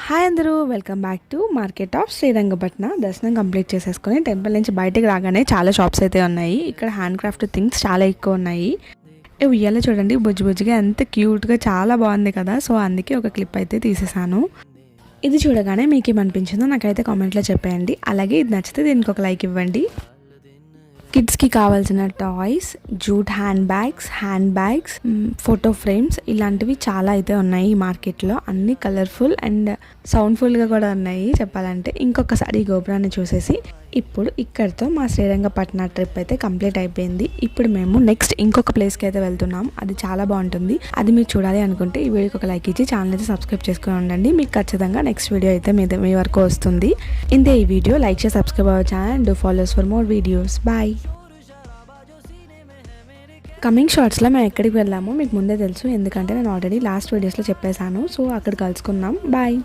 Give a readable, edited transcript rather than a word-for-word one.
Hi అందరూ, welcome back to market of Srirangapatna. దర్శనం complete చేసేసుకొని టెంపుల్ నుంచి బయటకు రాగానే చాలా షాప్స్ అయితే ఉన్నాయి. ఇక్కడ హ్యాండ్ క్రాఫ్ట్ థింగ్స్ చాలా ఎక్కువ ఉన్నాయి. ఉయ్యాల చూడండి, బుజ్జి బుజ్జిగా ఎంత క్యూట్గా చాలా బాగుంది కదా. సో అందుకే ఒక క్లిప్ అయితే తీసేసాను. ఇది చూడగానే మీకు ఏమనిపించిందో నాకైతే కామెంట్లో చెప్పేయండి. అలాగే ఇది నచ్చితే దీనికి ఒక లైక్ ఇవ్వండి. కిడ్స్కి కావాల్సిన toys, jute hand bags, photo frames ఇలాంటివి చాలా అయితే ఉన్నాయి ఈ మార్కెట్లో. అన్నీ కలర్ఫుల్ అండ్ సౌండ్ఫుల్గా కూడా ఉన్నాయి చెప్పాలంటే. ఇంకొకసారి ఈ గోపురాన్ని చూసేసి ఇప్పుడు ఇక్కడితో మా శ్రీరంగపట్న ట్రిప్ అయితే కంప్లీట్ అయిపోయింది. ఇప్పుడు మేము నెక్స్ట్ ఇంకొక ప్లేస్కి అయితే వెళ్తున్నాం. అది చాలా బాగుంటుంది. అది మీరు చూడాలి అనుకుంటే ఈ వీడియోకి ఒక లైక్ ఇచ్చి ఛానల్ అయితే సబ్స్క్రైబ్ చేసుకుని ఉండండి. మీకు ఖచ్చితంగా నెక్స్ట్ వీడియో అయితే మీ వరకు వస్తుంది. ఇంతే ఈ వీడియో. లైక్ చేసి subscribe our channel and do follows for more videos. Bye. Coming షార్ట్స్లో మేము ఎక్కడికి వెళ్ళామో మీకు ముందే తెలుసు, ఎందుకంటే నేను ఆల్రెడీ లాస్ట్ వీడియోస్లో చెప్పేశాను. సో అక్కడ కలుసుకుందాం. బాయ్.